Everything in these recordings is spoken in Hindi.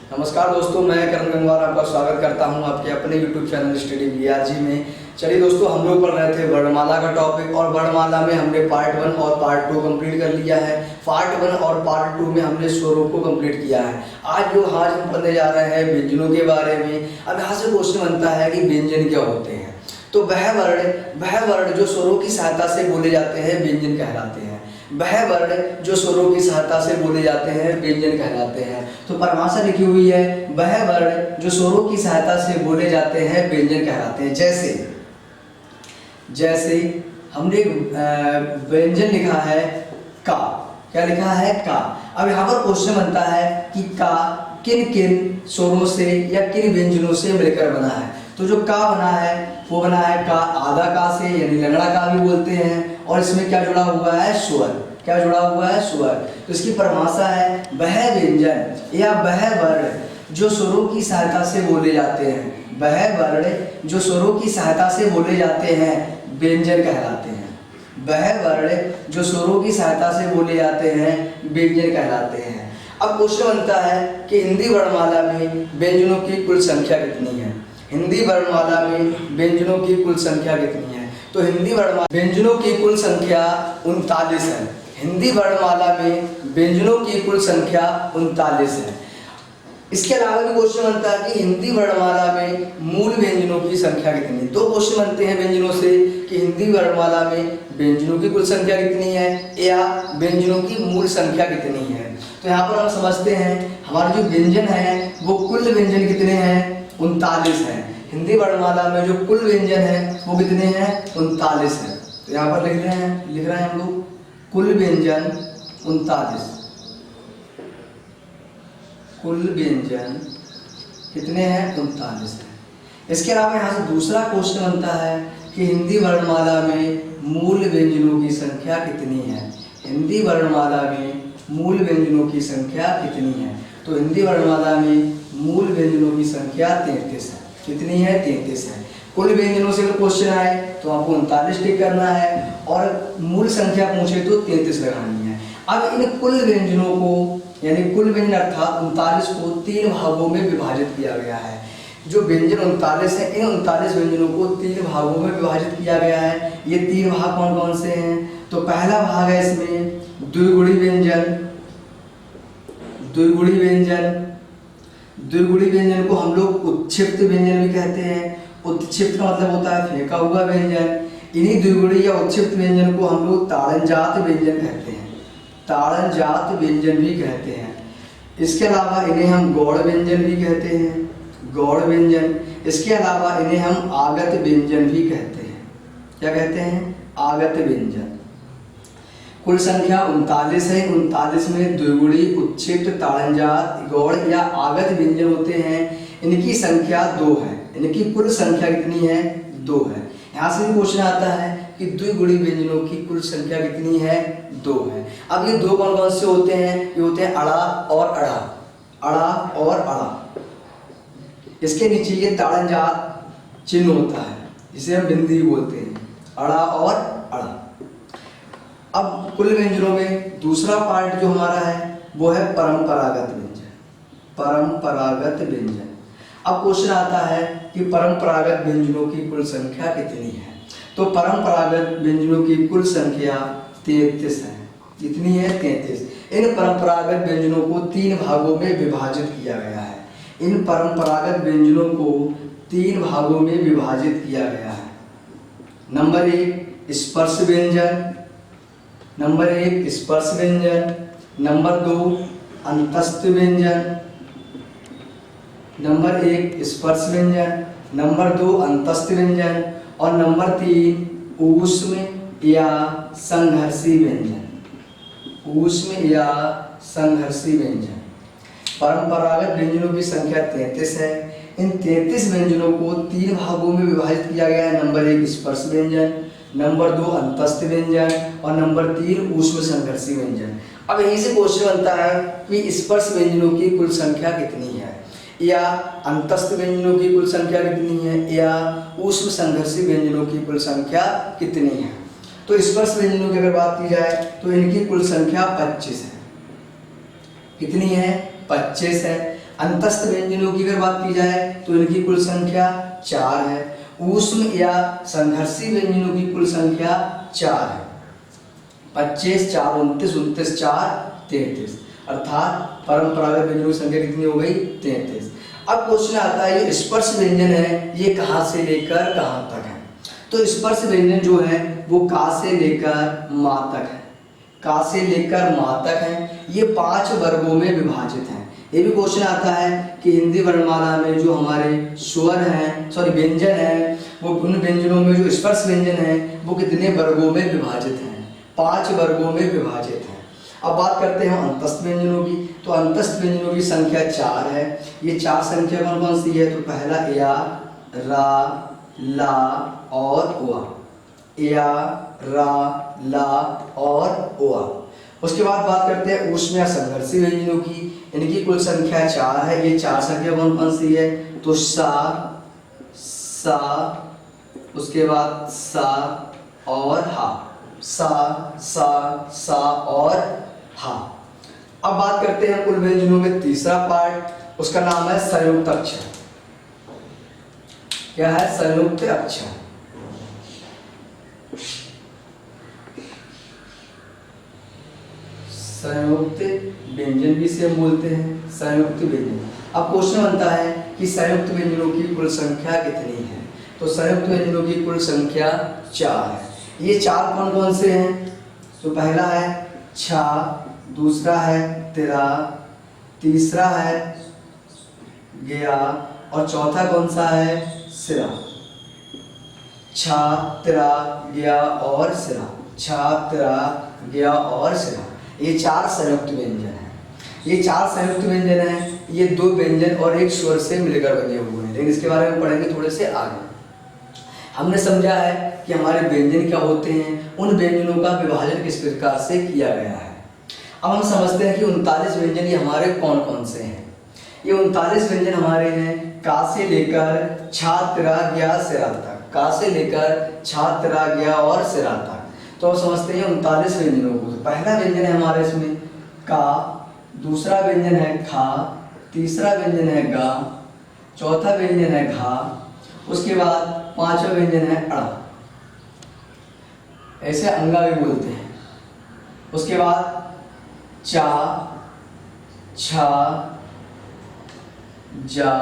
नमस्कार दोस्तों, मैं करण गंगवार आपका स्वागत करता हूं आपके अपने YouTube चैनल स्टडी बीआरजी में। चलिए दोस्तों, हम लोग पढ़ रहे थे वर्णमाला का टॉपिक और वर्णमाला में हमने पार्ट 1 और पार्ट 2 कंप्लीट कर लिया है। पार्ट 1 और पार्ट 2 में हमने स्वरों को कंप्लीट किया है। आज हम पढ़ने जा रहे हैं व्यंजनों के बारे में। अब यहाँ से क्वेश्चन बनता है कि व्यंजन क्या होते हैं। तो वह वर्ण जो स्वरों की सहायता से बोले जाते हैं व्यंजन कहलाते हैं। वह वर्ण जो स्वरों की सहायता से बोले जाते हैं व्यंजन कहलाते हैं। तो परिभाषा लिखी हुई है, वह वर्ण जो स्वरों की सहायता से बोले जाते हैं व्यंजन कहलाते हैं। जैसे हमने व्यंजन लिखा है का, क्या लिखा है का। अब यहाँ पर क्वेश्चन बनता है कि का किन किन स्वरों से या किन व्यंजनों से मिलकर बना है। तो जो का बना है वो बना है का आधा का से, यानी लंगड़ा का भी बोलते हैं। और इसमें क्या जुड़ा हुआ है, स्वर। क्या जुड़ा हुआ है, स्वर। तो इसकी परिभाषा है, वह व्यंजन या वह वर्ण जो स्वरों की सहायता से बोले जाते हैं। वह वर्ण जो स्वरों की सहायता से बोले जाते हैं व्यंजन कहलाते हैं। वह वर्ण जो स्वरों की सहायता से बोले जाते हैं व्यंजन कहलाते हैं। अब क्वेश्चन बनता है कि हिंदी वर्णमाला में व्यंजनों की कुल संख्या कितनी है। हिंदी वर्णमाला में व्यंजनों की कुल संख्या कितनी है। तो हिंदी वर्णमाला व्यंजनों की कुल संख्या 39 है। हिंदी वर्णमाला में व्यंजनों की कुल संख्या 39 है। इसके अलावा भी क्वेश्चन बनता है कि हिंदी वर्णमाला में मूल व्यंजनों की संख्या कितनी है। दो क्वेश्चन बनते हैं व्यंजनों से कि हिंदी वर्णमाला में व्यंजनों की कुल संख्या कितनी है या व्यंजनों की मूल संख्या कितनी है। तो यहाँ पर हम समझते हैं हमारे जो व्यंजन है वो कुल व्यंजन कितने हैं, 39 है। हिंदी वर्णमाला में जो कुल व्यंजन है वो कितने हैं, 39 है। तो यहाँ पर लिख रहे हैं हम लोग कुल व्यंजन 39। कुल व्यंजन कितने हैं, 39 है। इसके अलावा यहाँ से दूसरा क्वेश्चन बनता है कि हिंदी वर्णमाला में मूल व्यंजनों की संख्या कितनी है। हिंदी वर्णमाला में मूल व्यंजनों की संख्या कितनी है। तो हिंदी वर्णमाला में मूल व्यंजनों की संख्या 33 है। कितनी है, 33 है। कुल व्यंजनों से अगर क्वेश्चन आए तो आपको 39 टिक करना है और मूल संख्या पूछे तो 33 लगानी है। अब इन कुल व्यंजनों को यानी कुल व्यंजन अर्थात 39 को 3 भागों में विभाजित किया गया है। जो व्यंजन 39 है, इन 39 व्यंजनों को 3 भागों में विभाजित किया गया है। ये 3 भाग कौन कौन से हैं। तो पहला भाग है इसमें द्विगुणी व्यंजन। द्विगुणी व्यंजन द्विगुणी व्यंजन को हम लोग उत्क्षिप्त व्यंजन भी कहते हैं। उत्क्षिप्त का मतलब होता है फेंका हुआ व्यंजन। इन्हीं द्विगुणी या उत्क्षिप्त व्यंजन को हम लोग ताड़नजात व्यंजन कहते हैं। ताड़नजात व्यंजन भी कहते हैं। इसके अलावा इन्हें हम गौड़ व्यंजन भी कहते हैं, गौड़ व्यंजन। इसके अलावा इन्हें हम आगत व्यंजन भी कहते हैं। क्या कहते हैं, आगत व्यंजन। कुल संख्या 39 है। 39 में द्विगुणी, उत्क्षिप्त, ताड़नजात, गौड़ या आगत व्यंजन होते हैं। इनकी संख्या 2 है। इनकी कुल संख्या कितनी है, 2 है। यहाँ से भी क्वेश्चन आता है कि द्विगुणी व्यंजनों की कुल संख्या कितनी है, 2 है। अब ये 2 कौन कौन से होते हैं, ये होते हैं अड़ा और अड़ा। अड़ा और अड़ा। इसके नीचे ये ताड़नजात चिन्ह होता है, जिसे हम बिंदी बोलते हैं, अड़ा और अड़ा। अब कुल व्यंजनों में दूसरा पार्ट जो हमारा है वो है परंपरागत व्यंजन। परंपरागत व्यंजन। अब क्वेश्चन आता है कि परंपरागत व्यंजनों की कुल संख्या कितनी है। तो परंपरागत व्यंजनों की कुल संख्या 33 है। कितनी है, 33। इन परंपरागत व्यंजनों को 3 भागों में विभाजित किया गया है। इन परंपरागत व्यंजनों को 3 भागों में विभाजित किया गया है। नंबर 1 स्पर्श व्यंजन। नंबर 1 स्पर्श व्यंजन। नंबर 2 अंतस्थ व्यंजन। नंबर 1 स्पर्श व्यंजन, नंबर 2 अंतस्थ व्यंजन और नंबर 3 ऊष्म या संघर्षी व्यंजन। ऊष्म या संघर्षी व्यंजन। परंपरागत व्यंजनों की संख्या 33 है। इन 33 व्यंजनों को 3 भागों में विभाजित किया गया है। नंबर 1 स्पर्श व्यंजन, नंबर 2 अंतस्थ व्यंजन और नंबर 3 ऊष्म संघर्षी व्यंजन। अब यहीं से क्वेश्चन बनता है कि स्पर्श व्यंजनों की कुल संख्या कितनी है या अंतस्थ व्यंजनों की कुल संख्या कितनी है या ऊष्म संघर्षी व्यंजनों की कुल संख्या कितनी है। तो स्पर्श व्यंजनों की अगर बात की जाए तो इनकी कुल संख्या 25 है। कितनी है, 25 है। अंतस्थ व्यंजनों की अगर बात की जाए तो इनकी कुल संख्या 4 है। ऊष्म या संघर्षी व्यंजनों की कुल संख्या 4 है। 25, 4, 29, 29, 4, 33, अर्थात परंपरागत व्यंजनों की संख्या कितनी हो गई? 33। अब क्वेश्चन आता है ये स्पर्श व्यंजन है, ये कहाँ से लेकर कहाँ तक है? तो स्पर्श व्यंजन जो है वो का से लेकर मा तक है, का से लेकर मा तक है। ये 5 वर्गों में विभाजित है। ये भी क्वेश्चन आता है कि हिंदी वर्णमाला में जो हमारे स्वर हैं, सॉरी व्यंजन है, वो उन व्यंजनों में जो स्पर्श व्यंजन है वो कितने वर्गों में विभाजित हैं? 5 वर्गों में विभाजित है। अब बात करते हैं अंतस्थ व्यंजनों की। तो अंतस्थ व्यंजनों की संख्या 4 है। ये 4 संख्या कौन कौन सी है? तो पहला या, रा, ला और वा। या, रा, ला और वा। उसके बाद बात करते हैं ऊष्म या संघर्षी व्यंजनों की। इनकी कुल संख्या 4 है। ये 4 संख्या कौन कौन सी है? तो सा, सा, उसके बाद सा और हा। सा, सा, सा और हा। अब बात करते हैं कुल व्यंजनों में तीसरा पार्ट, उसका नाम है संयुक्त अक्षर। क्या है? संयुक्त अक्षर। संयुक्त व्यंजन भी से हम बोलते हैं संयुक्त व्यंजन। अब क्वेश्चन बनता है कि संयुक्त व्यंजनों की कुल संख्या कितनी है? तो संयुक्त व्यंजनों की कुल संख्या 4 है। ये 4 कौन कौन से हैं? तो पहला है छा, दूसरा है तिरा, तीसरा है गया और चौथा कौन सा है? सिरा। छा, तिरा, गया और सिरा। छा, तिरा, गया और सिरा। ये 4 संयुक्त व्यंजन हैं। ये 4 संयुक्त व्यंजन हैं। ये 2 व्यंजन और एक स्वर से मिलकर बने हुए हैं, लेकिन इसके बारे में पढ़ेंगे थोड़े से आगे। हमने समझा है कि हमारे व्यंजन क्या होते हैं, उन व्यंजनों का विभाजन किस प्रकार से किया गया है। अब हम समझते हैं कि 39 व्यंजन ये हमारे कौन कौन से हैं। ये 39 व्यंजन हमारे हैं का से लेकर छा, तिरा, गया, सिरा तक। का से लेकर छा, तिरा, गया और सिरा तक। तो अब समझते हैं 39 व्यंजनों को। तो पहला व्यंजन है हमारे इसमें का, दूसरा व्यंजन है खा, तीसरा व्यंजन है गा, चौथा व्यंजन है घा, उसके बाद 5वां व्यंजन है अड़ा। ऐसे अंगा भी बोलते हैं। उसके बाद चा, छा, जा,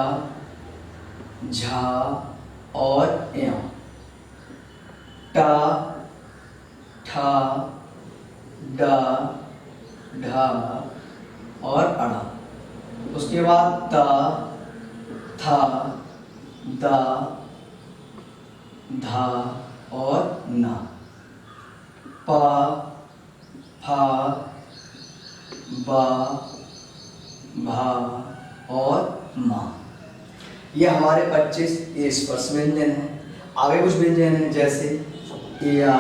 झा और या। टा, ठा, डा, ढा और अड़ा। उसके बाद ता, था, दा, धा और ना। पा, फा, बा, भा और मा। ये हमारे 25 ये स्पर्श व्यंजन है। आगे कुछ व्यंजन हैं जैसे या,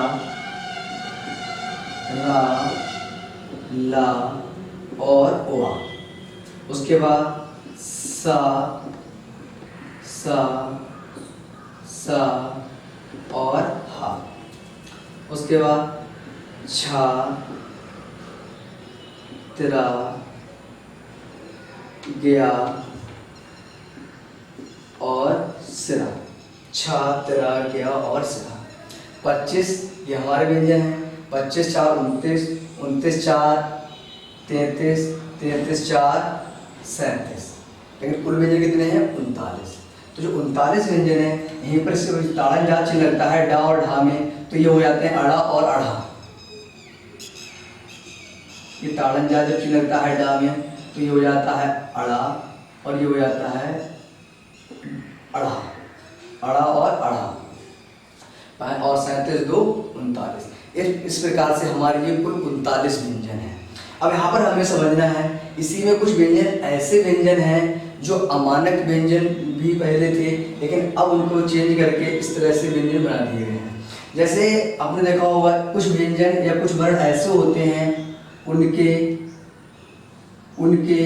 रा, ला और वा। उसके बाद सा, सा, सा और हा। उसके बाद छा, तिरा, गया और सिरा। छा, तिरा, गया और सिरा। 25 ये हमारे व्यंजन हैं। 25, 4, 29, 29, 4, 33, 33, 4, 37। लेकिन कुल व्यंजन कितने हैं? 39। तो जो 39 व्यंजन है यहीं पर से ताड़न जा चिन्ह लगता है डा और ढा में, तो ये हो जाते हैं अड़ा और अढ़ा। ये ताड़न जा जब चिन्ह लगता है डा में तो ये हो जाता है अड़ा और ये हो जाता है अढ़ा। अड़ा और अढ़ा। और 37, 2, 39। इस प्रकार से हमारे ये कुल 39 व्यंजन हैं। अब यहाँ पर हमें समझना है इसी में कुछ व्यंजन ऐसे व्यंजन हैं जो अमानक व्यंजन भी पहले थे, लेकिन अब उनको चेंज करके इस तरह से व्यंजन बना दिए गए हैं। जैसे आपने देखा होगा कुछ व्यंजन या कुछ वर्ण ऐसे होते हैं उनके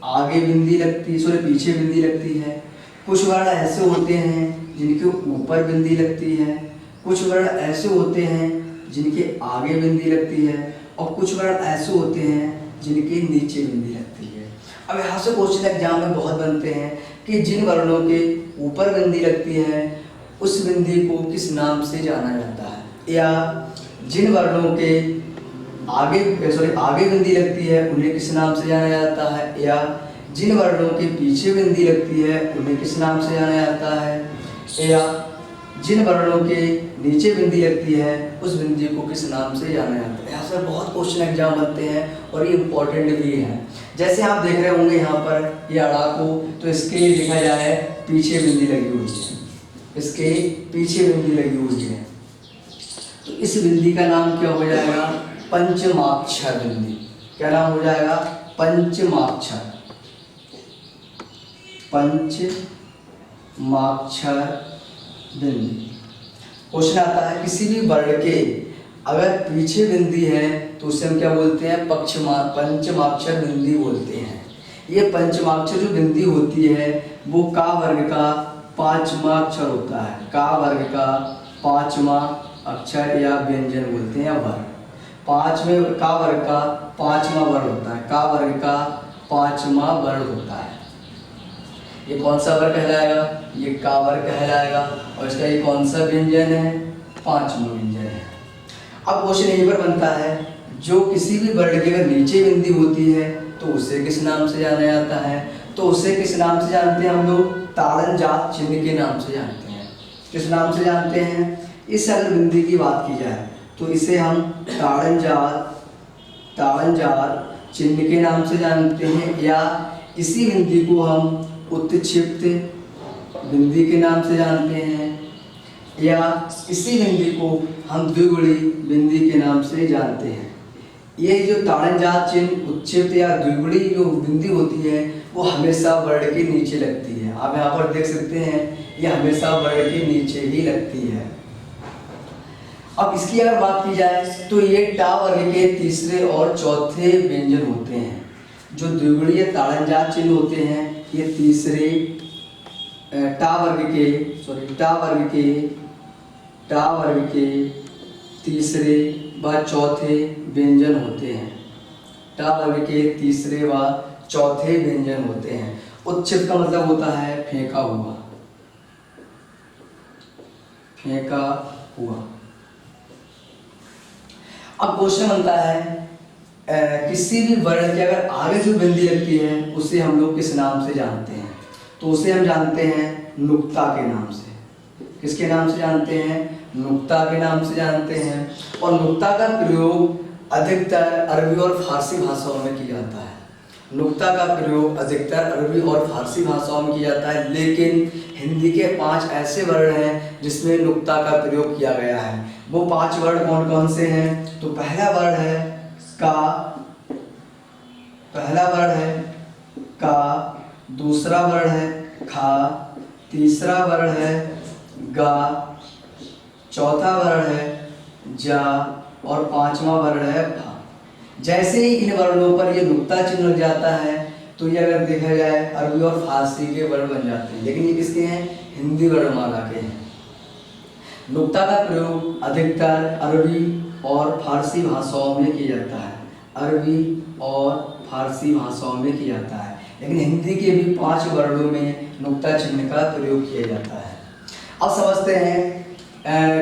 आगे बिंदी लगती है, सॉरी पीछे बिंदी लगती है। कुछ वर्ण ऐसे होते हैं जिनके ऊपर बिंदी लगती है। कुछ वर्ण ऐसे होते हैं जिनके आगे बिंदी लगती है और कुछ वर्ण ऐसे होते हैं जिनके नीचे बिंदी लगती है। अब यहाँ से क्वेश्चन एग्जाम में बहुत बनते हैं कि जिन वर्णों के ऊपर बिंदी लगती है उस बिंदी को किस नाम से जाना जाता है, या जिन वर्णों के आगे बिंदी लगती है उन्हें किस नाम से जाना जाता है, या जिन वर्णों के पीछे बिंदी लगती है उन्हें किस नाम से जाना जाता है, या जिन वर्णों के नीचे बिंदी लगती है उस बिंदी को किस नाम से जाना जाता है। यहाँ से बहुत क्वेश्चन एग्जाम बनते हैं और ये इम्पोर्टेंट भी है। जैसे आप देख रहे होंगे यहाँ पर ये अड़ा को, तो इसके लिखा जाए पीछे बिंदी लगी हुई है, इसके पीछे बिंदी लगी हुई है, तो इस बिंदी का नाम क्या हो जाएगा, पंचमाक्षर बिंदी। क्या नाम हो जाएगा, पंचमाक्षर, पंचमाक्षर बिंदी। क्वेश्चन आता है किसी भी वर्ण के अगर पीछे बिंदी है तो उसे हम क्या बोलते हैं, पंचमाक्षर बिंदी बोलते हैं। ये पंचमाक्षर जो बिंदी होती है वो का वर्ग का पांचवा अक्षर होता है, का वर्ग का पांचवा अक्षर या व्यंजन बोलते हैं, वर्ग। पांचवें का वर्ग का पांचवा वर्ण होता है, का वर्ग का पांचवा वर्ण होता है। ये कौन सा वर्ग कहलाएगा, ये का वर्ग कहलाएगा, और इसका ये कौन सा व्यंजन है, पांचवा व्यंजन है। अब क्वेश्चन यहीं पर बनता है, जो किसी भी वर्ण की अगर नीचे बिंदी होती है तो उसे किस नाम से जाना जाता है, तो उसे किस नाम से जानते हैं हम लोग, ताड़न जात चिन्ह के नाम से जानते हैं। किस नाम से जानते हैं, इस अगर बिंदी की बात की जाए तो इसे हम ताड़न जात चिन्ह के नाम से जानते हैं, या इसी बिंदी को हम उत्क्षिप्त बिंदी के नाम से जानते हैं, या इसी बिंदी को हम द्विगुणी बिंदी के नाम से जानते हैं। ये जो ताड़न जात चिन्ह, उत्क्षिप्त या द्विगुणी जो बिंदी होती है वो हमेशा वर्ण के नीचे लगती है। आप यहाँ पर देख सकते हैं ये हमेशा वर्ण के नीचे ही लगती है। अब इसकी अगर बात की जाए तो ये टा वर्ग के तीसरे और चौथे व्यंजन होते हैं। जो द्विगुणीय ताड़न जात चिन्ह होते हैं ये तीसरे टा वर्ग के तीसरे व चौथे व्यंजन होते हैं। टा वर्ग के तीसरे व चौथे व्यंजन होते हैं। उत्क्षिप्त का मतलब होता है फेंका हुआ, फेंका हुआ। अब क्वेश्चन बनता है किसी भी वर्ण के अगर आगे जो बिंदी लगती है उसे हम लोग किस नाम से जानते हैं, तो उसे हम जानते हैं नुक्ता के नाम से। किसके नाम से जानते हैं, नुक्ता के नाम से जानते हैं। और नुक्ता का प्रयोग अधिकतर अरबी और फारसी भाषाओं में किया जाता है। नुक्ता का प्रयोग अधिकतर अरबी और फारसी भाषाओं में किया जाता है, लेकिन हिंदी के 5 ऐसे वर्ण हैं जिसमें नुक्ता का प्रयोग किया गया है। वो 5 वर्ण कौन कौन से हैं, तो पहला वर्ण है का, दूसरा वर्ण है खा, तीसरा वर्ण है गा, चौथा वर्ण है जा और पांचवा वर्ण है भा। जैसे ही इन वर्णों पर ये नुक्ता चिन्ह लग जाता है तो ये अगर देखा जाए अरबी और फारसी के वर्ण बन जाते हैं, लेकिन ये किसके हैं, हिंदी वर्णमाला के हैं। नुक्ता का प्रयोग अधिकतर अरबी और फारसी भाषाओं में किया जाता है, अरबी और फारसी भाषाओं में किया जाता है, लेकिन हिंदी के भी 5 वर्णों में नुक्ता चिन्ह का प्रयोग किया जाता है। अब समझते हैं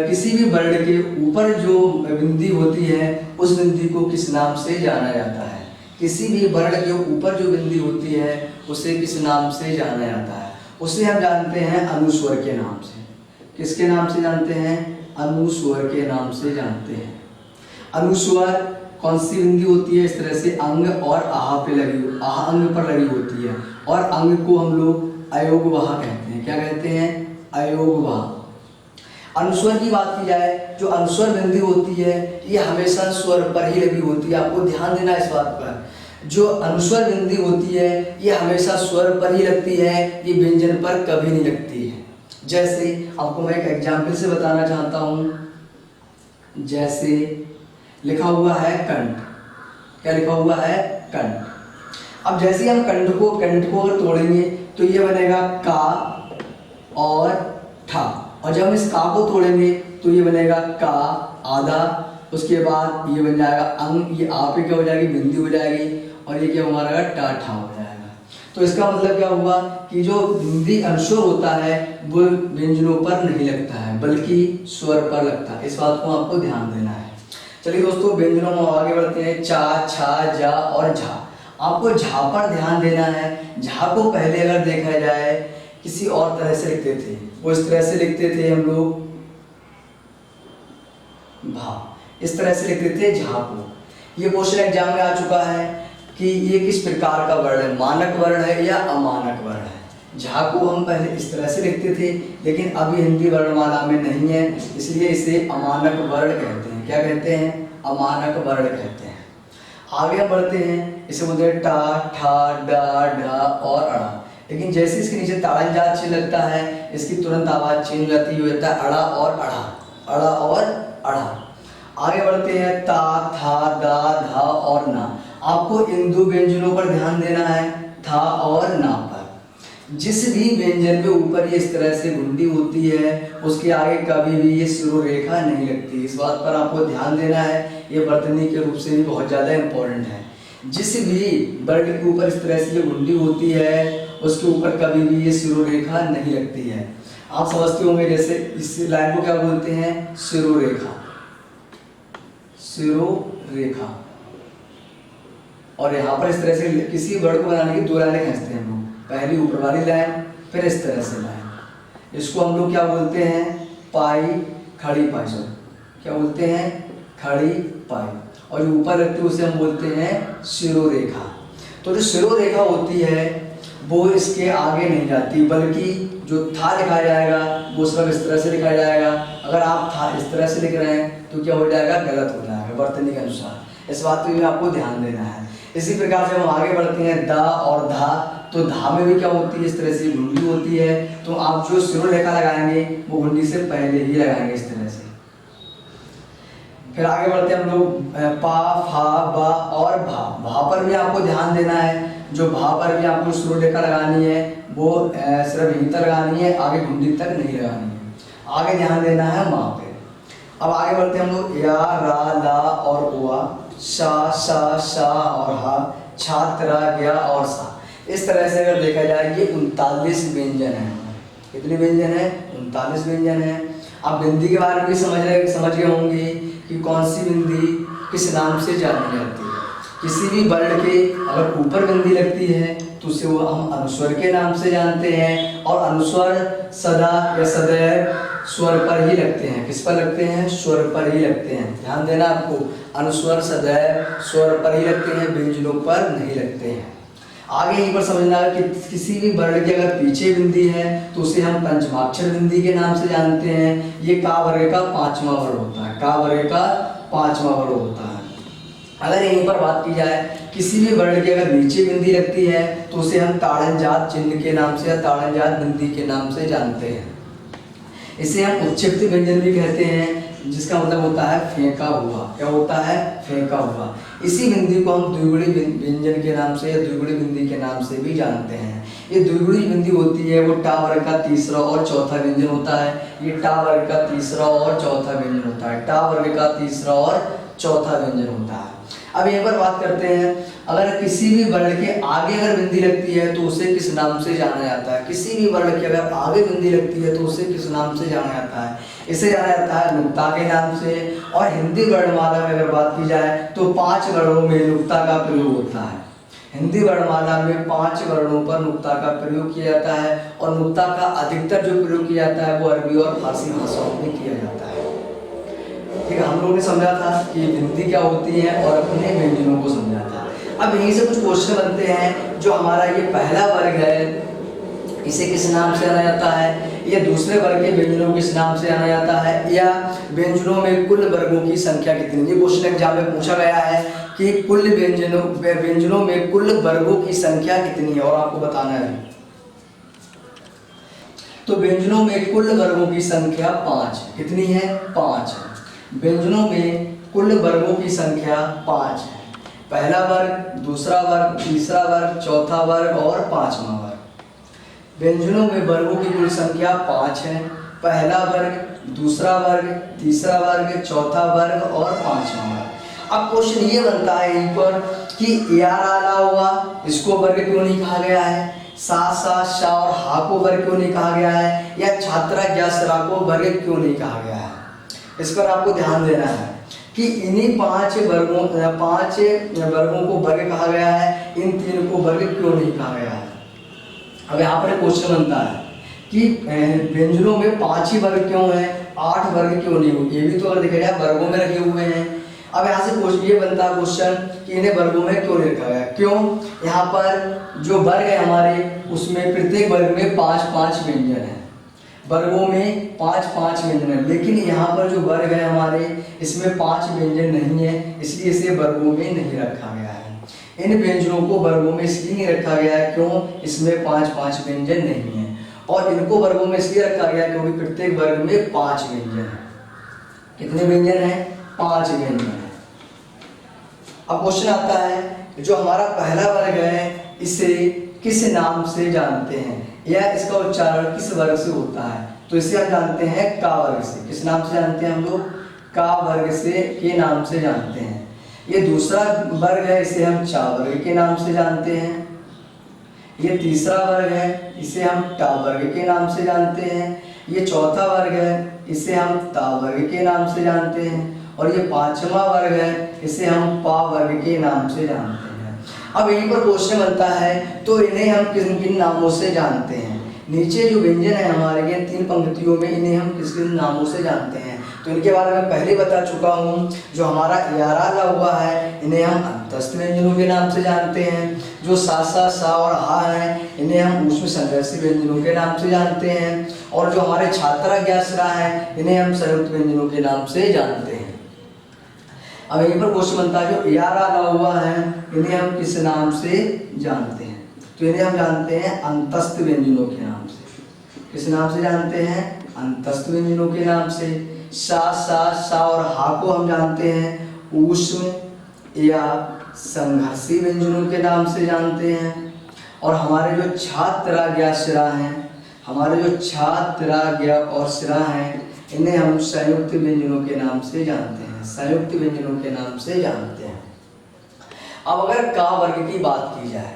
किसी भी वर्ण के ऊपर जो बिंदी होती है उस बिंदी को किस नाम से जाना जाता है। किसी भी वर्ण के ऊपर जो बिंदी होती है उसे किस नाम से जाना जाता है, उसे हम जानते हैं अनुस्वर के नाम से। किसके नाम से जानते हैं, अनुस्वर के नाम से जानते हैं। अनुस्वर कौन सी बिंदी होती है, इस तरह से अंग और आह पे लगी, आह अंग पर लगी होती है, और अंग को हम लोग अयोगवाह कहते हैं। क्या कहते हैं, अयोगवाह। अनुस्वर की बात की जाए, जो अनुस्वर बिंदी होती है ये हमेशा स्वर पर ही लगी होती है। आपको ध्यान देना इस बात पर, जो अनुस्वर बिंदी होती है ये हमेशा स्वर पर ही लगती है, ये व्यंजन पर कभी नहीं लगती है। जैसे आपको मैं एक एग्जाम्पल से बताना चाहता हूँ, जैसे लिखा हुआ है कंठ। क्या लिखा हुआ है, कंठ। अब जैसे हम कंठ को अगर तोड़ेंगे तो ये बनेगा का और ठा, और जब हम इस का को तोड़ेंगे तो ये बनेगा का आधा, उसके बाद ये बन जाएगा अंग, ये आ पे क्या हो जाएगी, बिंदी हो जाएगी, और ये क्या हमारा टा ठा हो जाएगा। तो इसका मतलब क्या हुआ कि जो बिंदी अनुस्वर होता है वो व्यंजनों पर नहीं लगता है बल्कि स्वर पर लगता है। इस बात को आपको ध्यान देना है। चलिए दोस्तों, व्यंजनों में आगे बढ़ते हैं। चा, छा, जा और झा। आपको झा पर ध्यान देना है। झा को पहले अगर देखा जाए किसी और तरह से लिखते थे, वो इस तरह से लिखते थे हम लोग भा, इस तरह से लिखते थे झा को। ये क्वेश्चन एग्जाम में आ चुका है कि ये किस प्रकार का वर्ण है, मानक वर्ण है या अमानक वर्ण है। झा को हम पहले इस तरह से लिखते थे, लेकिन अभी हिंदी वर्णमाला में नहीं है, इसलिए इसे अमानक वर्ण कहते हैं। क्या कहते हैं? अमानक वर्ण कहते हैं। आगे हम बढ़ते हैं। इसे बोलते हैं टा, ठा, डा, ढा और अड़ा। लेकिन जैसे इसके नीचे ताड़न जात चिन्ह लगता है, इसकी तुरंत आवाज चेंज हो जाती है, होता है अड़ा और अड़ा, अड़ा और अड़ा। आगे बढ़ते हैं। ता, था, दा, धा और ना। आपको इन दो व्यंजनों पर ध्यान देना है, था और ना पर। जिस भी व्यंजन में ऊपर ये इस तरह से घुंडी होती है, उसके आगे कभी भी ये शिरोरेखा नहीं लगती। इस बात पर आपको ध्यान देना है, ये वर्तनी के रूप से भी बहुत ज़्यादा इम्पोर्टेंट है। जिस भी वर्ण के ऊपर इस तरह से ये घुंडी होती है, उसके ऊपर कभी भी ये शिरोरेखा नहीं लगती है। आप समझते होंगे, जैसे इस लाइन को क्या बोलते हैं? शिरोरेखा, शिरोरेखा। और यहाँ पर इस तरह से किसी वर्ड को बनाने की दो लाइनें खींचते हैं हम लोग, पहली ऊपर वाली लाइन, फिर इस तरह से लाइन। इसको हम लोग क्या बोलते हैं? पाई, खड़ी पाई। क्या बोलते हैं? खड़ी पाई। और जो ऊपर रहती है उसे हम बोलते हैं शिरोरेखा। तो जो शिरोरेखा होती है वो इसके आगे नहीं जाती, बल्कि जो था लिखा जाएगा वो सिर्फ इस तरह से लिखा जाएगा। अगर आप था इस तरह से लिख रहे हैं तो क्या हो जाएगा? गलत हो जाएगा वर्तनी के अनुसार। इस बात पे भी आपको ध्यान देना है। इसी प्रकार से हम आगे बढ़ते हैं। दा और धा। तो धा में भी क्या होती है? इस तरह से घुंडी होती है। तो आप जो शिरोरेखा लगाएंगे वो घुंडी से पहले ही लगाएंगे इस तरह से। फिर आगे बढ़ते हैं हम लोग। पा, फा, बा और भा। भा पर भी आपको ध्यान देना है। जो भा पर भी आपको शिरोरेखा लगानी है वो सिर्फ यहीं तक लगानी है, आगे घुंडी तक नहीं लगानी है। आगे ध्यान देना है माँ पे। अब आगे बढ़ते हैं हम लोग। या, रा, ला और उआ, शा, शा, शा और हा, छात्रा, गया और सा। इस तरह से अगर देखा जाए ये 39 व्यंजन है। कितने व्यंजन है? 39 व्यंजन है। आप बिंदी के बारे में भी समझ गए होंगे कि कौन सी बिंदी किस नाम से जानी जाती है। किसी भी वर्ण के अगर ऊपर बिंदी लगती है तो उसे वो हम अनुस्वर के नाम से जानते हैं। और अनुस्वर सदा या सदैव स्वर पर ही लगते हैं। किस पर लगते हैं? स्वर पर ही लगते हैं। ध्यान देना आपको, अनुस्वर सदैव स्वर पर ही लगते हैं, व्यंजनों पर नहीं लगते हैं। आगे यहीं पर समझना है कि किसी भी वर्ण की अगर पीछे बिंदी है तो उसे हम पंचमाक्षर बिंदी के नाम से जानते हैं। ये का वर्ग का 5वां वर्ण होता है। का वर्ग का 5वां वर्ण होता है। अगर यहीं पर बात की जाए, किसी भी वर्ण की अगर नीचे बिंदी लगती है तो उसे हम ताड़न जात चिन्ह के नाम से या ताड़न जात बिंदी के नाम से जानते हैं। इसे हम उत्क्षिप्त व्यंजन भी कहते हैं, जिसका मतलब होता है फेंका हुआ। क्या होता है? फेंका हुआ। इसी बिंदी को हम द्विगुणी व्यंजन के नाम से या द्विगुणी बिंदी के नाम से भी जानते हैं। ये द्विगुणी बिंदी होती है वो टा वर्ग का तीसरा और चौथा व्यंजन होता है। ये टा वर्ग का तीसरा और चौथा व्यंजन होता है। टा वर्ग का तीसरा और चौथा व्यंजन होता है। अब यहाँ पर बात करते हैं, अगर किसी भी वर्ण के आगे अगर बिंदी लगती है तो उसे किस नाम से जाना जाता है? किसी भी वर्ण की अगर आगे बिंदी लगती है तो उसे किस नाम से जाना जाता है? इसे जाना जाता है नुक्ता के नाम से। और हिंदी वर्णमाला में अगर बात की जाए तो 5 वर्णों में नुक्ता का प्रयोग होता है। हिंदी वर्णमाला में 5 वर्णों पर नुक्ता का प्रयोग किया जाता है। और नुक्ता का अधिकतर जो प्रयोग किया जाता है वो अरबी और फारसी भाषाओं में किया जाता है। ठीक है, हम लोगों ने समझा था कि बिंदी क्या होती है और अपने व्यंजनों को समझा था। अब यहीं से कुछ क्वेश्चन बनते हैं। जो हमारा ये पहला वर्ग है इसे किस नाम से जाना जाता है? या दूसरे वर्ग के व्यंजनों को किस नाम से जाना जाता है? या व्यंजनों में कुल वर्गों की संख्या कितनी? ये क्वेश्चन एग्जाम में पूछा गया है कि कुल व्यंजनों में कुल वर्गों की संख्या कितनी है, और आपको बताना है। तो व्यंजनों में कुल वर्गों की संख्या 5। कितनी है? 5 है। व्यंजनों में कुल वर्गों की संख्या 5 है। पहला वर्ग, दूसरा वर्ग, तीसरा वर्ग, चौथा वर्ग और 5वां वर्ग। व्यंजनों में वर्गों की कुल संख्या 5 है। पहला वर्ग, दूसरा वर्ग, तीसरा वर्ग, चौथा वर्ग और 5वां वर्ग। अब क्वेश्चन ये बनता है यहीं पर कि यार आला हुआ, इसको वर्ग क्यों नहीं कहा गया है, सा सा शा और हा को वर्ग क्यों नहीं कहा गया है, या छात्रा ज्ञा सरा को वर्ग क्यों नहीं कहा गया है। इस पर आपको ध्यान देना है कि इन्हीं पांच वर्गों को वर्ग कहा गया है, इन तीन को वर्ग क्यों नहीं कहा गया है। अब यहाँ पर क्वेश्चन बनता है कि व्यंजनों में 5 ही वर्ग क्यों है, 8 वर्ग क्यों नहीं हुए। ये भी तो अगर देखा जाए वर्गों में रखे हुए हैं। अब यहाँ से ये बनता है क्वेश्चन कि इन्हें वर्गों में क्यों नहीं रखा गया। क्यों, यहाँ पर जो वर्ग है हमारे, उसमें प्रत्येक वर्ग में 5-5 व्यंजन है, वर्गों में 5-5 व्यंजन है, लेकिन यहाँ पर जो वर्ग है हमारे, इसमें 5 व्यंजन नहीं है, इसलिए इसे वर्गों में नहीं रखा गया है। इन व्यंजनों को वर्गों में इसलिए नहीं रखा गया है, क्यों, इसमें 5-5 व्यंजन नहीं है। और इनको वर्गों में इसलिए रखा गया क्योंकि प्रत्येक वर्ग में 5 व्यंजन है। कितने व्यंजन है, 5 व्यंजन है। अब क्वेश्चन आता है, जो हमारा पहला वर्ग है, इसे किस नाम से जानते हैं, या इसका उच्चारण किस वर्ग से होता है। तो इसे हम जानते हैं का वर्ग से। किस नाम से जानते हैं हम लोग, का वर्ग से, के नाम से जानते हैं। ये दूसरा वर्ग है, इसे हम चा वर्ग के नाम से जानते हैं। ये तीसरा वर्ग है, इसे हम टा वर्ग के नाम से जानते हैं। ये चौथा वर्ग है, इसे हम ता वर्ग के नाम से जानते हैं। और ये 5वां वर्ग है, इसे हम पा वर्ग के नाम से जानते हैं। अब यहीं पर क्वेश्चन बनता है, तो इन्हें हम किन किन नामों से जानते हैं। नीचे जो व्यंजन है हमारे ये 3 पंक्तियों में, इन्हें हम किस किन नामों से जानते हैं। तो इनके बारे में पहले बता चुका हूँ। जो हमारा यारा ला हुआ है, इन्हें हम अंतस्थ व्यंजनों के नाम से जानते हैं। जो सा सा सा और हा है, इन्हें हम ऊष्म संघर्षी व्यंजनों के नाम से जानते हैं। और जो हमारे छात्रा ज्ञासरा है, इन्हें हम संयुक्त व्यंजनों के नाम से जानते हैं। अब यहीं पर क्वेश्चन बनता है, जो यारा ला हुआ है, इन्हें हम किस नाम से जानते हैं। तो इन्हें हम जानते हैं अंतस्थ व्यंजनों के नाम से। किस नाम से जानते हैं, अंतस्थ व्यंजनों के नाम से। सा सा सा और हा को हम जानते हैं ऊष्म या संघर्षी व्यंजनों के नाम से जानते हैं। और हमारे जो छात्रा ज्ञा शिरा हैं, हमारे जो छात्रा ज्ञा और शिरा हैं, इन्हें हम संयुक्त व्यंजनों के नाम से जानते हैं। संयुक्त व्यंजनों के नाम से जानते हैं। अब अगर का वर्ग की बात की जाए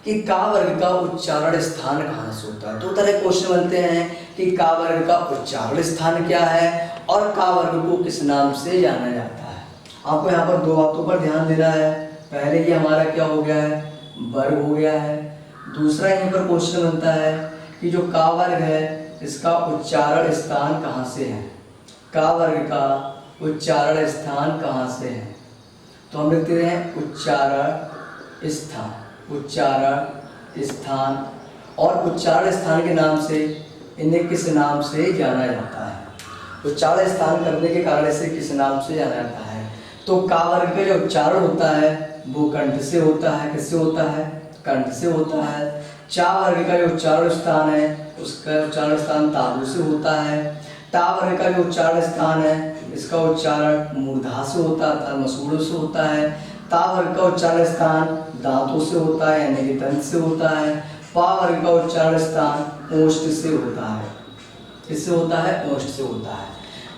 कि का वर्ग का उच्चारण स्थान कहाँ से होता है, 2 तरह के क्वेश्चन बनते हैं कि का वर्ग का उच्चारण स्थान क्या है और का वर्ग को किस नाम से जाना जाता है। आपको यहाँ पर 2 बातों पर ध्यान देना है। पहले ये हमारा क्या हो गया है, वर्ग हो गया है। दूसरा यहीं पर क्वेश्चन बनता है कि जो का वर्ग है, इसका उच्चारण स्थान कहाँ से है। का वर्ग का उच्चारण स्थान कहाँ से है, तो हम लिखते हैं उच्चारण स्थान। उच्चारण स्थान, और उच्चारण स्थान के नाम से इन्हें किस नाम से जाना जाता है। उच्चारण स्थान करने के कारण इसे किस नाम से जाना जाता है। तो का वर्ग का जो उच्चारण होता है वो कंठ से होता है। किससे होता है, कंठ से होता है। चा वर्ग का जो उच्चारण स्थान है, उसका उच्चारण स्थान तालु से होता है। टा वर्ग का जो उच्चारण स्थान है, इसका उच्चारण मूर्धा से होता है, मसूड़ों से होता है। ता वर्ग का उच्चारण स्थान दांतों से होता है, यानी कि दंत से होता है। पा वर्ग का उच्चारण स्थान ओष्ठ से होता है। किससे होता है, ओष्ठ से होता है।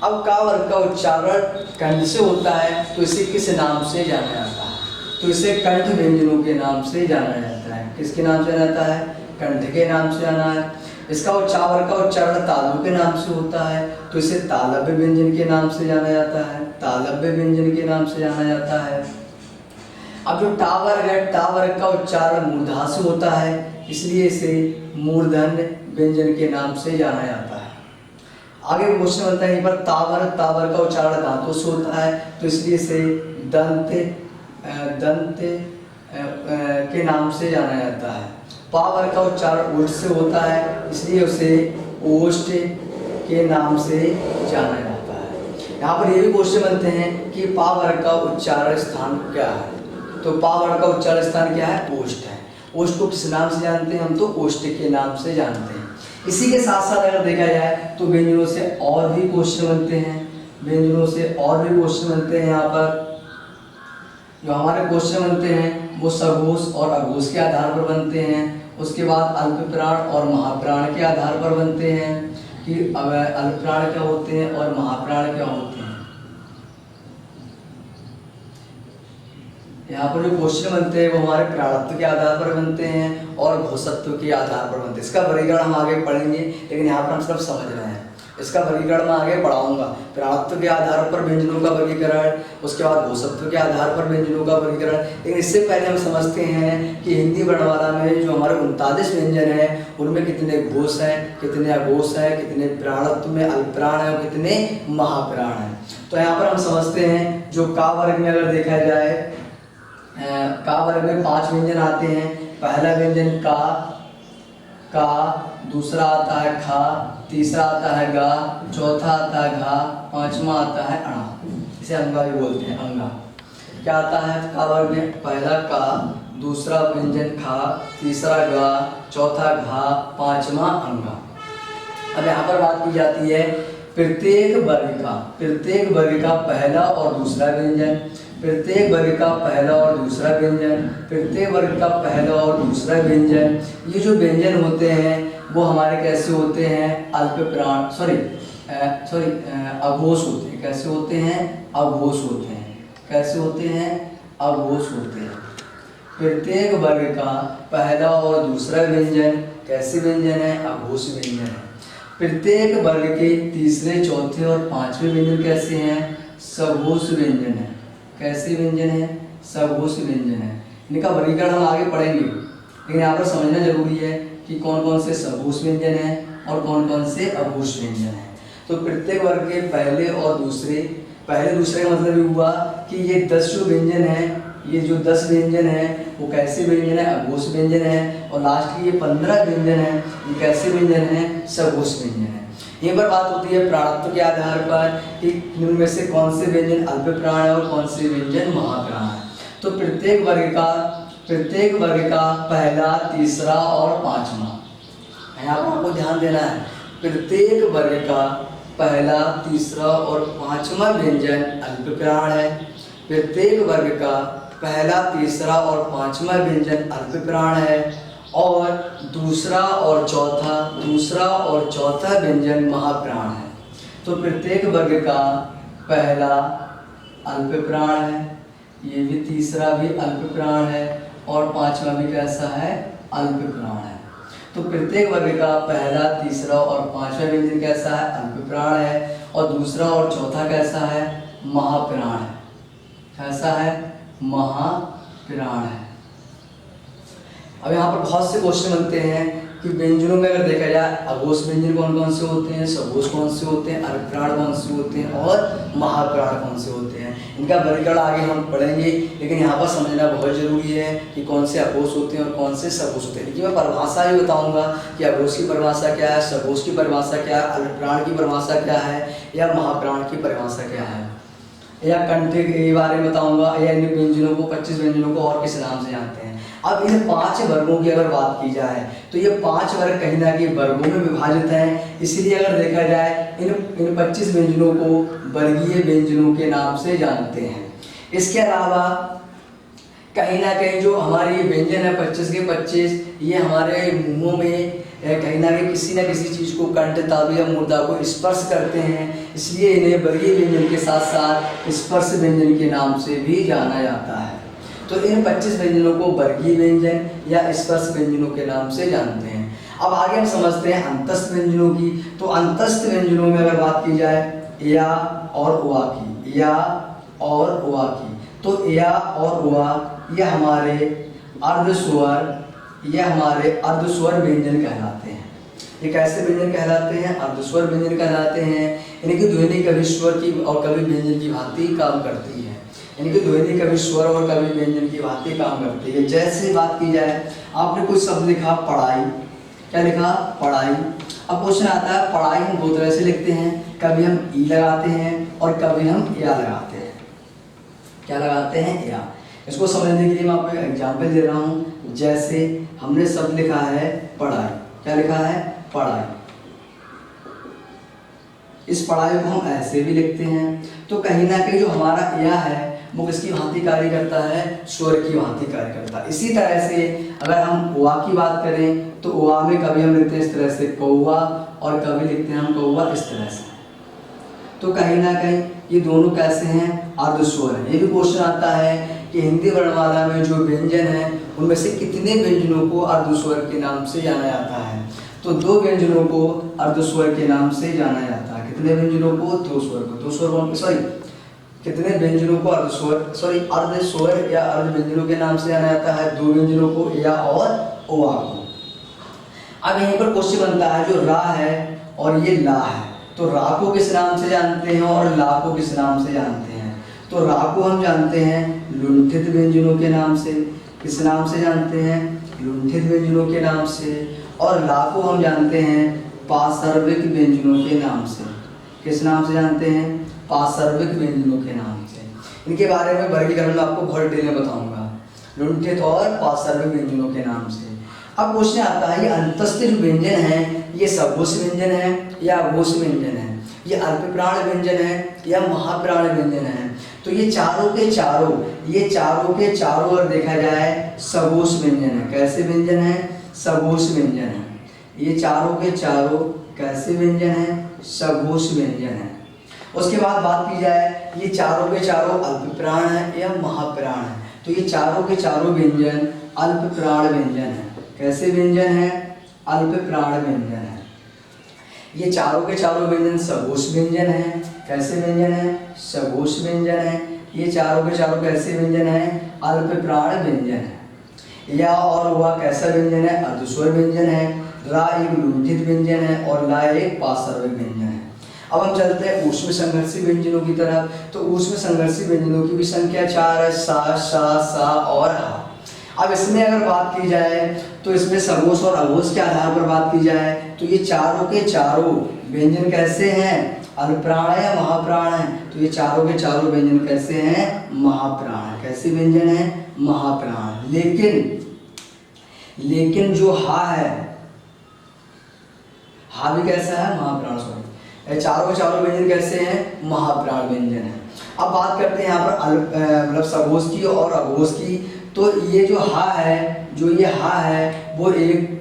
अब का वर्ग का उच्चारण कंठ से होता है, तो इसे किस नाम से जाना जाता है, तो इसे कंठ व्यंजनों के नाम से जाना जाता है। किसके नाम से जाना है, कंठ के नाम से जाना है। इसका उच्चारण का उच्चारण तालु के नाम से होता है, तो इसे तालव्य व्यंजन के नाम से जाना जाता है। तालव्य व्यंजन के नाम से जाना जाता है। अब जो टा वर्ग है, टा वर्ग का उच्चारण मूर्धा से होता है, इसलिए इसे मूर्धन्य व्यंजन के नाम से जाना जाता है। आगे क्वेश्चन बनता है, यहाँ पर तावर का उच्चारण दांतों से होता है, तो इसलिए इसे दंत के नाम से जाना जाता है। पा वर्ग का उच्चारण ओष्ठ से होता है, इसलिए उसे ओष्ठ के नाम से जाना जाता है। यहाँ पर ये भी क्वेश्चन बनते हैं कि पा वर्ग का उच्चारण स्थान क्या है, तो पा वर्ग का उच्चारण स्थान क्या है, ओष्ठ है। ओष्ठ को किस नाम से जानते हैं हम, तो ओष्ठ के नाम से जानते हैं। इसी के साथ साथ अगर देखा जाए तो व्यंजनों से और भी क्वेश्चन बनते हैं। व्यंजनों से और भी क्वेश्चन बनते हैं। यहाँ पर जो हमारे क्वेश्चन बनते हैं वो सघोष और अघोष के आधार पर बनते हैं। उसके बाद अल्प प्राण और महाप्राण के आधार पर बनते हैं कि अल्प प्राण क्या होते हैं और महाप्राण क्या होते हैं। यहाँ पर जो क्वेश्चन बनते हैं वो हमारे प्राणत्व के आधार पर बनते हैं और घोषत्व के आधार पर बनते हैं। इसका वर्गीकरण हम आगे पढ़ेंगे, लेकिन यहाँ पर हम सिर्फ समझ रहे हैं। इसका वर्गीकरण मैं आगे पढ़ाऊंगा। प्राणत्व के आधार पर व्यंजनों का वर्गीकरण, उसके बाद घोषत्व के आधार पर व्यंजनों का वर्गीकरण। लेकिन इससे पहले हम समझते हैं कि हिंदी वर्णमाला में जो हमारे 39 व्यंजन हैं उनमें कितने घोष हैं, कितने अघोष हैं, कितने प्राणत्व में अल्पप्राण हैं और कितने महाप्राण हैं। तो यहाँ पर हम समझते हैं जो का वर्ग में अगर देखा जाए, का वर्ग में 5 व्यंजन आते हैं। पहला व्यंजन का, दूसरा आता है खा, तीसरा आता है गा, चौथा आता है घा, पांचवा आता है अणा। इसे अंगा भी बोलते हैं, अंगा। क्या आता है का वर्ग में? पहला का, दूसरा व्यंजन खा, तीसरा गा, चौथा घा, पांचवा अंगा। अब यहाँ पर बात की जाती है प्रत्येक वर्ग का पहला और दूसरा व्यंजन, प्रत्येक वर्ग का पहला और दूसरा व्यंजन, प्रत्येक वर्ग का पहला और दूसरा व्यंजन। ये जो व्यंजन होते हैं वो हमारे कैसे होते हैं? अल्पप्राण अघोष होते हैं। कैसे होते हैं? अघोष होते हैं। कैसे होते हैं? अघोष होते हैं। प्रत्येक वर्ग का पहला और दूसरा व्यंजन कैसे व्यंजन है? अघोष व्यंजन है। प्रत्येक वर्ग के तीसरे, चौथे और पांचवें व्यंजन कैसे हैं? सघोष व्यंजन है। कैसे व्यंजन है? सघोष व्यंजन है। इनका वर्गीकरण हम आगे पढ़ेंगे, लेकिन यहाँ पर समझना जरूरी है कि कौन कौन से सघोष व्यंजन हैं और कौन कौन से अघोष व्यंजन हैं। तो प्रत्येक वर्ग के पहले और दूसरे, पहले दूसरे का मतलब ये हुआ कि ये 10 जो व्यंजन हैं, ये जो 10 व्यंजन हैं वो कैसे व्यंजन है? अघोष व्यंजन है। और लास्ट के ये 15 व्यंजन हैं, ये कैसे व्यंजन है? सघोष व्यंजन है। यहीं पर बात होती है प्राणत्व के आधार पर कि इनमें से कौन से व्यंजन अल्पप्राण है और कौन से व्यंजन महाप्राण है। तो प्रत्येक वर्ग का पहला, तीसरा और पांचवा, यहाँ पर आपको ध्यान देना है। प्रत्येक वर्ग का पहला, तीसरा और पांचवा व्यंजन अल्पप्राण है। प्रत्येक वर्ग का पहला, तीसरा और पांचवा व्यंजन अल्पप्राण है। और दूसरा और चौथा व्यंजन महाप्राण है। तो प्रत्येक वर्ग का पहला अल्पप्राण है, ये भी तीसरा भी अल्पप्राण है और पांचवा भी कैसा है? अल्पप्राण है। तो प्रत्येक वर्ग का पहला, तीसरा और पांचवा व्यंजन कैसा है? अल्पप्राण है। और दूसरा और चौथा कैसा है? महाप्राण है। कैसा है? महाप्राण है। अब यहाँ पर बहुत से क्वेश्चन बनते हैं कि व्यंजनों में अगर देखा जाए अघोष व्यंजन कौन कौन से होते हैं, सघोष कौन से होते हैं, अल्पप्राण कौन से होते हैं और महाप्राण कौन से होते हैं। इनका वर्गीकरण आगे हम पढ़ेंगे, लेकिन यहाँ पर समझना बहुत जरूरी है कि कौन से अघोष होते हैं और कौन से सघोष होते हैं। लेकिन मैं परिभाषा ही बताऊंगा कि अघोष की परिभाषा क्या है, सघोष की परिभाषा क्या है, अल्पप्राण की परिभाषा क्या है या महाप्राण की परिभाषा क्या है, या कंठे के बारे में बताऊंगा, या इन व्यंजनों को 25 व्यंजनों को और किस नाम से जानते हैं। अब इन 5 वर्गों की अगर बात की जाए तो ये 5 वर्ग कहीं ना कहीं वर्गों में विभाजित हैं। इसलिए अगर देखा जाए इन 25 व्यंजनों को वर्गीय व्यंजनों के नाम से जानते हैं। इसके अलावा कहीं ना कहीं जो हमारे ये व्यंजन है 25 के 25, ये हमारे मुंहों में कहीं ना कहीं किसी न किसी चीज़ को, कंठ, तालु या मूर्धा को स्पर्श करते हैं। इसलिए इन्हें वर्गीय व्यंजन के साथ साथ स्पर्श व्यंजन के नाम से भी जाना जाता है। तो इन 25 व्यंजनों को वर्गीय व्यंजन या स्पर्श व्यंजनों के नाम से जानते हैं। अब आगे हम समझते हैं अंतस्थ व्यंजनों की। तो अंतस्थ व्यंजनों में अगर बात की जाए या और उआ की, या और उआ की, तो या और उआ ये हमारे अर्धस्वर व्यंजन कहलाते हैं। ये कैसे व्यंजन कहलाते हैं? अर्धस्वर व्यंजन कहलाते हैं। इनकी ध्वनि कभी स्वर की और कभी व्यंजन की भांति काम करती है। इनकी ध्वनि कभी स्वर और कभी व्यंजन की भांति काम करती है। जैसे बात की जाए, आपने कुछ शब्द लिखा पढ़ाई, क्या लिखा? पढ़ाई। अब क्वेश्चन आता है पढ़ाई हम 2 तरह से लिखते हैं, कभी हम ई लगाते हैं और कभी हम या लगाते हैं। क्या लगाते हैं? या। इसको समझने के लिए मैं आपको एग्जाम्पल दे रहा हूँ। जैसे हमने शब्द लिखा है पढ़ाई, क्या लिखा है? पढ़ाई। इस पढ़ाई को हम ऐसे भी लिखते हैं। तो कहीं ना कहीं जो हमारा या है वो किसकी भांति कार्य करता है? स्वर की भांति कार्य करता है। इसी तरह से अगर हम उआ की बात करें तो उआ में कभी हम लिखते हैं इस तरह से कौवा और कभी लिखते हैं हम कौवा इस तरह से। तो कहीं ना कहीं ये दोनों कैसे हैं? अर्धस्वर है। ये भी क्वेश्चन आता है कि हिंदी वर्णमाला में जो व्यंजन है उनमें से कितने व्यंजनों को अर्धस्वर के नाम से जाना जाता है। तो 2 व्यंजनों को अर्धस्वर के नाम से जाना जाता है। कितने व्यंजनों को? 2 स्वर को। 2 स्वर सॉरी कितने व्यंजनों को अर्धस्वर या अर्ध व्यंजनों के नाम से जाना जाता है? 2 व्यंजनों को, या और ओआ को। अब यहीं पर क्वेश्चन बनता है, जो रा है और ये ला है, तो रा को किस नाम से जानते हैं और ला को किस नाम से जानते हैं? तो रा को हम जानते हैं लुंठित व्यंजनों के नाम से। किस नाम से जानते हैं? लुंठित व्यंजनों के नाम से। और ला को हम जानते हैं पार्श्विक व्यंजनों के नाम से। किस नाम से जानते हैं? पार्श्विक व्यंजनों के नाम से। इनके बारे में वर्गीकरण में आपको बहुत डिटेल में बताऊंगा, लुंठित और पार्श्विक व्यंजनों के नाम से। अब क्वेश्चन आता है, ये अंतस्थ जो व्यंजन है ये सघोष व्यंजन है या अघोष व्यंजन है? ये अल्पप्राण व्यंजन है या महाप्राण व्यंजन है? तो ये चारों के चारों अगर देखा जाए सघोष व्यंजन है। कैसे व्यंजन है? सघोष व्यंजन है। ये चारों के चारों कैसे व्यंजन है? सघोष व्यंजन है। उसके बाद बात की जाए, ये चारों के चारों अल्पप्राण है या महाप्राण है? तो ये चारों के चारों व्यंजन अल्पप्राण व्यंजन है। कैसे व्यंजन है? अल्पप्राण व्यंजन है। ये चारों के चारों व्यंजन सघोष व्यंजन है। कैसे व्यंजन है? सघोष व्यंजन है। ये चारों के चारों कैसे व्यंजन है? अल्पप्राण व्यंजन है। या और हुआ कैसा व्यंजन है? अर्धस्वर व्यंजन है। रा एक लुंठित व्यंजन है और ला एक पार्श्विक व्यंजन है। अब हम चलते हैं ऊष्म संघर्षी व्यंजनों की तरफ। तो ऊष्म संघर्षी व्यंजनों की भी संख्या 4 है, सा, सा और हा। अब इसमें अगर बात की जाए तो इसमें सघोष और अघोष के आधार पर बात की जाए तो ये चारों के चारों व्यंजन कैसे हैं? अल्पप्राण है या महाप्राण है? तो ये चारों के चारों व्यंजन कैसे हैं? महाप्राण। कैसे व्यंजन है? महाप्राण। लेकिन जो हा है, हा भी कैसा है? महाप्राण। सॉरी, चारों के चारों व्यंजन कैसे हैं? महाप्राण व्यंजन है। अब बात करते हैं यहाँ पर मतलब सघोष की और अघोष की। तो ये जो हा है, वो एक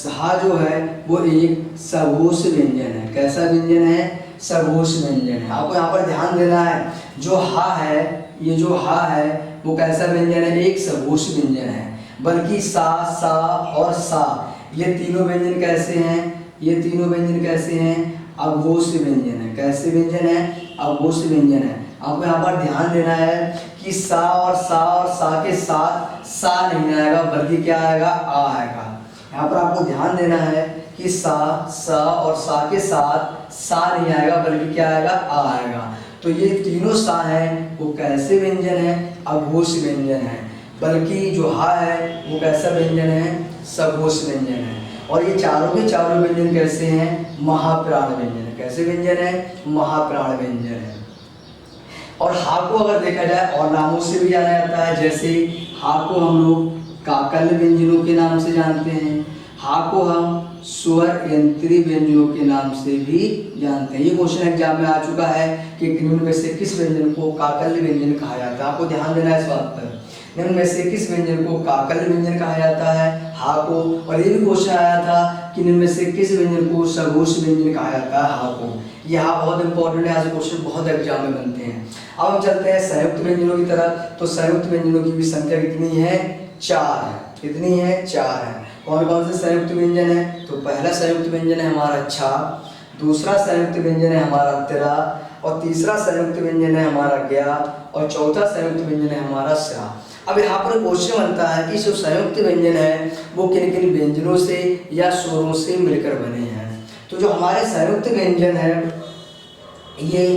हा जो है वो एक सघोष व्यंजन है। कैसा व्यंजन है? सघोष व्यंजन है। आपको यहाँ पर ध्यान देना है, जो हा है, ये जो हा है वो कैसा व्यंजन है? एक सघोष व्यंजन है। बल्कि सा, सा और सा ये तीनों व्यंजन कैसे हैं? ये तीनों व्यंजन कैसे हैं? अघोष व्यंजन है। कैसे व्यंजन है? अघोष व्यंजन है। आपको यहाँ पर ध्यान देना है कि सा और सा के साथ सा नहीं आएगा, बल्कि क्या आएगा? आ आएगा। यहाँ पर आपको ध्यान देना है कि सा और सा के साथ सा नहीं आएगा, बल्कि क्या आएगा? आ आएगा। तो ये तीनों सा हैं वो कैसे व्यंजन है? अघोष व्यंजन है। बल्कि जो हा है वो कैसा व्यंजन है? सघोष व्यंजन है। और ये चारों के चारों व्यंजन कैसे हैं? महाप्राण व्यंजन है। कैसे व्यंजन है? महाप्राण व्यंजन है। और हा को अगर देखा जाए और नामों से भी जाना जाता है। जैसे हा को हम लोग काकल व्यंजनों के नाम से जानते हैं। हा को हम स्वर यंत्री व्यंजनों के नाम से भी जानते हैं। ये क्वेश्चन एग्जाम में आ चुका है कि निम्न में से किस व्यंजन को काकल व्यंजन कहा जाता है। आपको ध्यान देना है इस बात पर, निम्न में से किस व्यंजन को काकल व्यंजन कहा जाता है? हा को। और ये भी क्वेश्चन आया था कि निम्न में से किस व्यंजन को सघोष व्यंजन कहा जाता है? हा को। यह बहुत इंपॉर्टेंट है, ऐसे क्वेश्चन बहुत एग्जाम में बनते हैं। अब हम चलते हैं संयुक्त व्यंजनों की तरफ। तो संयुक्त व्यंजनों की भी संख्या कितनी है? 4 है। कितनी है? 4 है। कौन कौन से संयुक्त व्यंजन है? तो पहला संयुक्त व्यंजन है हमारा छा, दूसरा संयुक्त व्यंजन है हमारा तिरा, और तीसरा संयुक्त व्यंजन है हमारा ज्ञा, और चौथा संयुक्त व्यंजन है हमारा स्या। अब यहाँ पर क्वेश्चन बनता है कि जो संयुक्त व्यंजन है वो किन किन व्यंजनों से या स्वरों से मिलकर बने हैं। तो जो हमारे संयुक्त व्यंजन है ये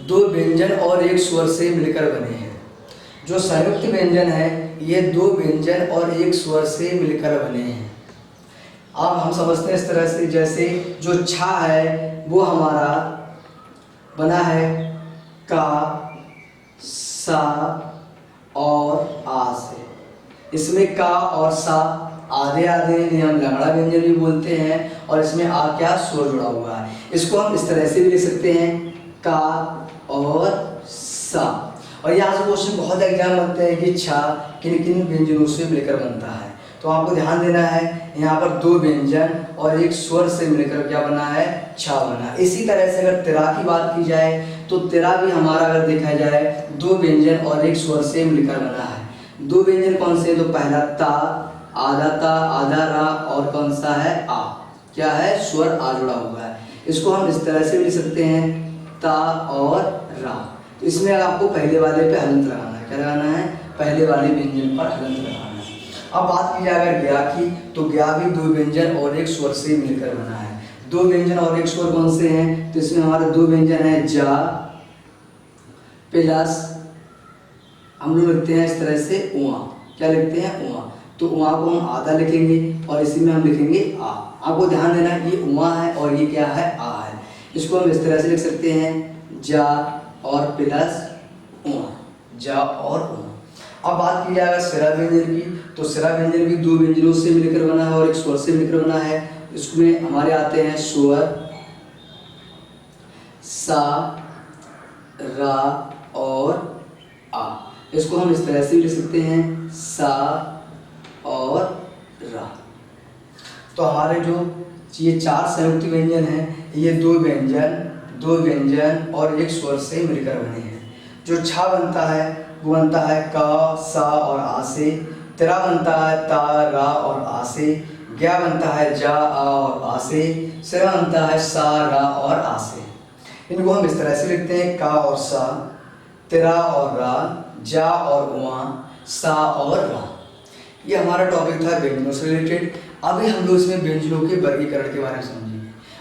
2 व्यंजन और 1 स्वर से मिलकर बने हैं। जो संयुक्त व्यंजन है ये 2 व्यंजन और 1 स्वर से मिलकर बने हैं। अब हम समझते हैं इस तरह से, जैसे जो छा है वो हमारा बना है का, सा और आ से। इसमें का और सा आधे आधे हम लंगड़ा व्यंजन भी बोलते हैं, और इसमें आ क्या? स्वर जुड़ा हुआ है। इसको हम इस तरह से भी लिख सकते हैं का और सा। और यहाँ से क्वेश्चन बहुत एग्जाम बनते हैं कि छा किन किन व्यंजनों से मिलकर बनता है। तो आपको ध्यान देना है यहाँ पर 2 व्यंजन और 1 स्वर से मिलकर क्या बना है? छा बना। इसी तरह से अगर तिरा की बात की जाए तो तेरा भी हमारा अगर देखा जाए दो व्यंजन और एक स्वर से मिलकर बना है। दो व्यंजन कौन से? तो पहला ता, आधा रा, और कौन सा है? आ। क्या है? स्वर आ जुड़ा हुआ है। इसको हम इस तरह से भी लिख सकते हैं, ता और रा। तो इसमें आपको पहले वाले पे हलंत लगाना है। क्या लगाना है? पहले वाले व्यंजन पर हलंत लगाना है। अब बात की जाए अगर ज्ञा की, तो ज्ञा भी दो व्यंजन और एक स्वर से मिलकर बना है। दो व्यंजन और एक स्वर कौन से हैं? तो इसमें हमारे दो व्यंजन है, जा प्लस हम लोग लिखते हैं इस तरह से उआ। क्या लिखते हैं? उआ। तो उआ को हम आधा लिखेंगे और इसी में हम लिखेंगे आ। आपको ध्यान देना ये उआ है और ये क्या है? आ है। इसको हम इस तरह से लिख सकते हैं, जा और प्लस उआ, जा और उआ। अब बात की जाएगा सिरा व्यंजन की, तो सिरा व्यंजन भी दो व्यंजनों से मिलकर बना है और एक स्वर से मिलकर बना है। इसमें हमारे आते हैं स्वर सा, रा और आ। इसको हम इस तरह से भी लिख सकते हैं, सा और रा। तो हमारे जो ये चार संयुक्त व्यंजन हैं, ये दो व्यंजन और एक स्वर से मिलकर बने हैं। जो छा बनता है वो बनता है का, सा और आ से। तेरा बनता है ता, रा और आ से। ज्ञा बनता है जा, आ और आ से। सिरा बनता है सा, रा और आ से। इनको हम इस तरह से लिखते हैं, का और सा, तेरा और रा, जा और उआ, सा और रा। ये हमारा टॉपिक था व्यंजनों से रिलेटेड। अभी हम लोग इसमें व्यंजनों के वर्गीकरण के बारे में समझेंगे।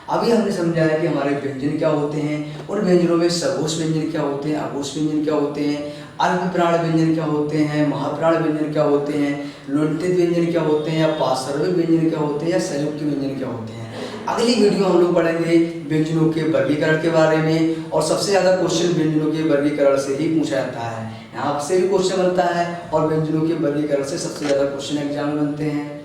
अभी हमने समझा है कि हमारे व्यंजन क्या होते हैं, उन व्यंजनों में सघोष व्यंजन क्या होते हैं, अघोष व्यंजन क्या होते हैं, अल्पप्राण व्यंजन क्या होते हैं, महाप्राण व्यंजन क्या होते हैं, लुंठित व्यंजन क्या होते हैं, या पार्श्व व्यंजन क्या होते हैं, या संयुक्त व्यंजन क्या होते हैं। अगली वीडियो हम लोग पढ़ेंगे व्यंजनों के वर्गीकरण के बारे में, और सबसे ज़्यादा क्वेश्चन व्यंजनों के वर्गीकरण से ही पूछा जाता है। यहाँ से भी क्वेश्चन बनता है और व्यंजनों के वर्गीकरण से सबसे ज़्यादा क्वेश्चन एग्जाम में बनते हैं।